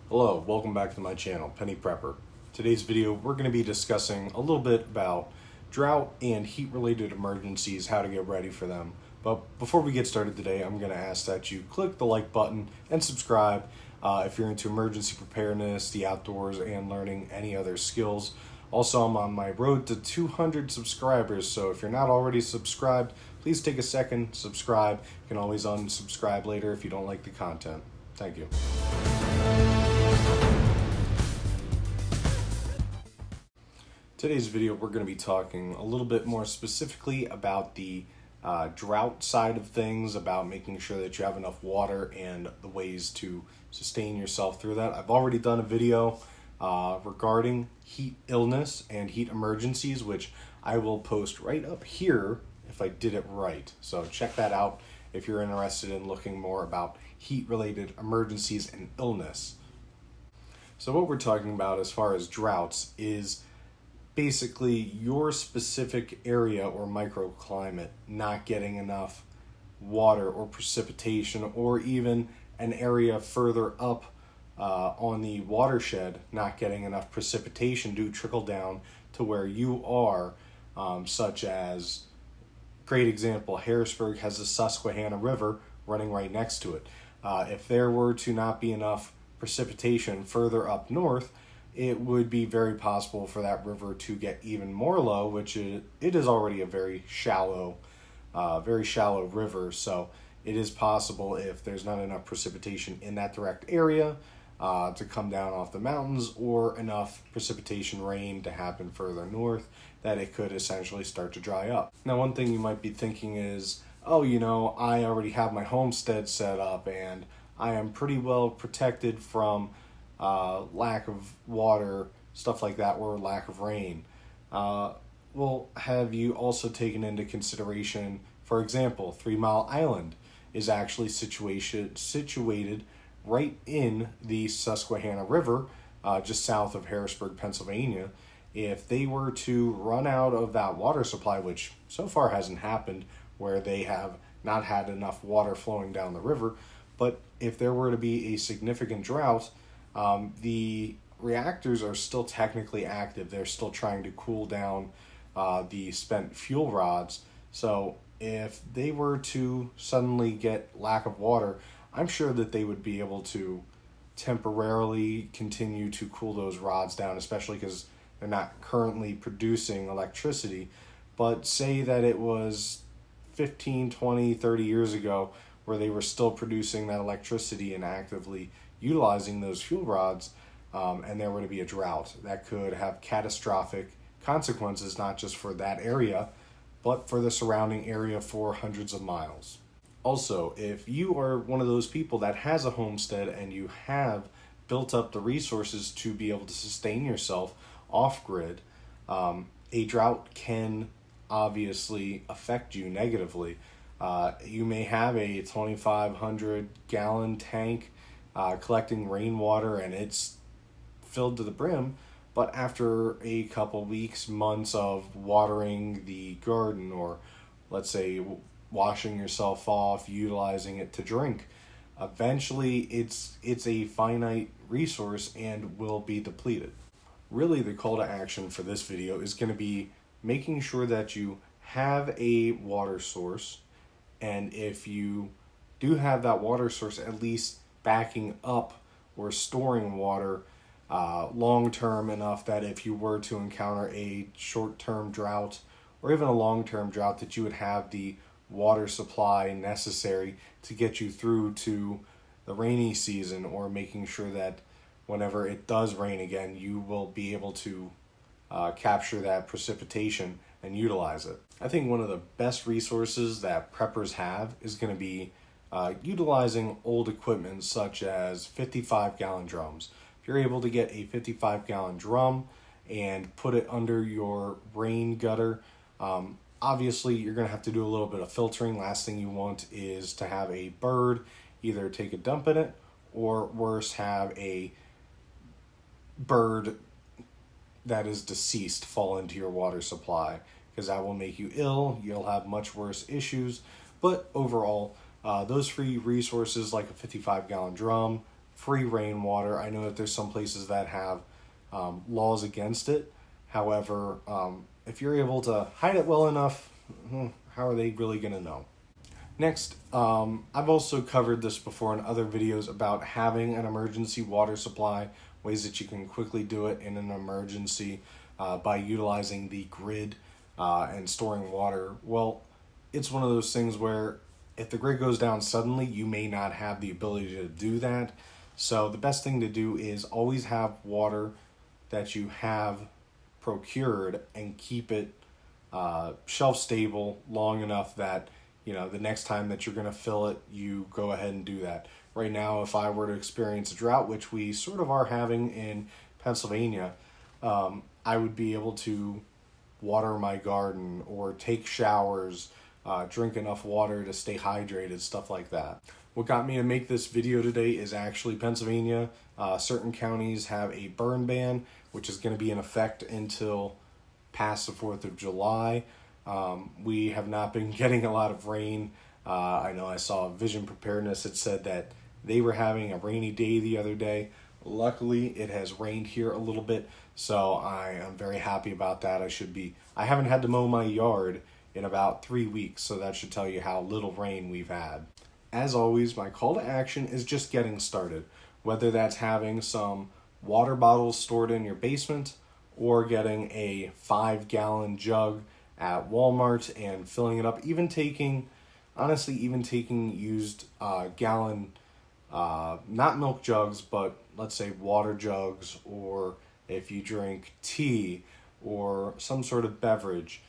Hello, welcome back to my channel, Penny Prepper. Today's video, we're going to be discussing a little bit about drought and heat-related emergencies, how to get ready for them. But before we get started today, I'm going to ask that you click the like button and subscribe if you're into emergency preparedness, the outdoors, and learning any other skills. Also, I'm on my road to 200 subscribers, so if you're not already subscribed, please take a second, subscribe. You can always unsubscribe later if you don't like the content. Thank you. Today's video, we're going to be talking a little bit more specifically about the drought side of things, about making sure that you have enough water and the ways to sustain yourself through that. I've already done a video regarding heat illness and heat emergencies, which I will post right up here if I did it right. So check that out if you're interested in looking more about heat-related emergencies and illness. So what we're talking about as far as droughts is basically your specific area or microclimate not getting enough water or precipitation, or even an area further up on the watershed not getting enough precipitation to trickle down to where you are, such as, great example, Harrisburg has the Susquehanna River running right next to it. If there were to not be enough precipitation further up north, it would be very possible for that river to get even more low, which it is already a very shallow river. So it is possible, if there's not enough precipitation in that direct area to come down off the mountains, or enough precipitation rain to happen further north, that it could essentially start to dry up. Now, one thing you might be thinking is, oh, I already have my homestead set up and I am pretty well protected from lack of water, stuff like that, or lack of rain. Well, have you also taken into consideration, for example, 3 Mile Island is actually situated right in the Susquehanna River, just south of Harrisburg, Pennsylvania. If they were to run out of that water supply, which so far hasn't happened, where they have not had enough water flowing down the river, but if there were to be a significant drought, the reactors are still technically active. They're still trying to cool down the spent fuel rods. So if they were to suddenly get lack of water, I'm sure that they would be able to temporarily continue to cool those rods down, especially because they're not currently producing electricity. But say that it was 15, 20, 30 years ago where they were still producing that electricity and actively utilizing those fuel rods, and there were to be a drought, that could have catastrophic consequences, not just for that area, but for the surrounding area for hundreds of miles. Also, if you are one of those people that has a homestead and you have built up the resources to be able to sustain yourself off-grid, a drought can obviously affect you negatively. You may have a 2,500 gallon tank collecting rainwater and it's filled to the brim, but after a couple weeks, months of watering the garden, or let's say washing yourself off, utilizing it to drink, eventually it's a finite resource and will be depleted. Really, the call to action for this video is going to be making sure that you have a water source, and if you do have that water source, at least backing up or storing water long-term enough that if you were to encounter a short-term drought or even a long-term drought, that you would have the water supply necessary to get you through to the rainy season, or making sure that whenever it does rain again, you will be able to capture that precipitation and utilize it. I think one of the best resources that preppers have is going to be utilizing old equipment such as 55-gallon drums. If you're able to get a 55-gallon drum and put it under your rain gutter, obviously you're going to have to do a little bit of filtering. Last thing you want is to have a bird either take a dump in it, or worse, have a bird that is deceased fall into your water supply, because that will make you ill. You'll have much worse issues. But overall, those free resources like a 55-gallon drum, free rainwater. I know that there's some places that have laws against it. However, if you're able to hide it well enough, how are they really going to know? Next, I've also covered this before in other videos about having an emergency water supply, ways that you can quickly do it in an emergency by utilizing the grid and storing water. Well, it's one of those things where if the grid goes down suddenly, you may not have the ability to do that. So the best thing to do is always have water that you have procured and keep it shelf stable long enough that the next time that you're going to fill it, you go ahead and do that. Right now, if I were to experience a drought, which we sort of are having in Pennsylvania, I would be able to water my garden or take showers, drink enough water to stay hydrated, stuff like that. What got me to make this video today is actually Pennsylvania. Certain counties have a burn ban, which is going to be in effect until past the 4th of July. We have not been getting a lot of rain. I know I saw Vision Preparedness. It said that they were having a rainy day the other day. Luckily, it has rained here a little bit, so I am very happy about that. I haven't had to mow my yard in about 3 weeks, so that should tell you how little rain we've had. As always, my call to action is just getting started, whether that's having some water bottles stored in your basement or getting a 5-gallon jug at Walmart and filling it up, even taking used gallon, not milk jugs, but let's say water jugs, or if you drink tea or some sort of beverage,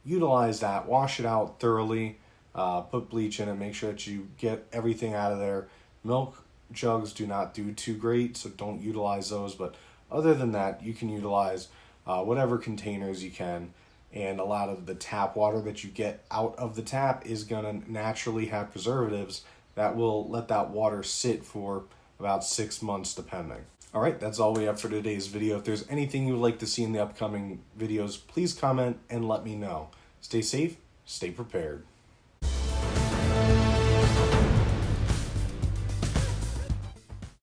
utilize that, wash it out thoroughly, put bleach in it, make sure that you get everything out of there. Milk jugs do not do too great, so don't utilize those, but other than that, you can utilize whatever containers you can. And a lot of the tap water that you get out of the tap is going to naturally have preservatives that will let that water sit for about 6 months depending. All right, that's all we have for today's video. If there's anything you would like to see in the upcoming videos, please comment and let me know. Stay safe, stay prepared.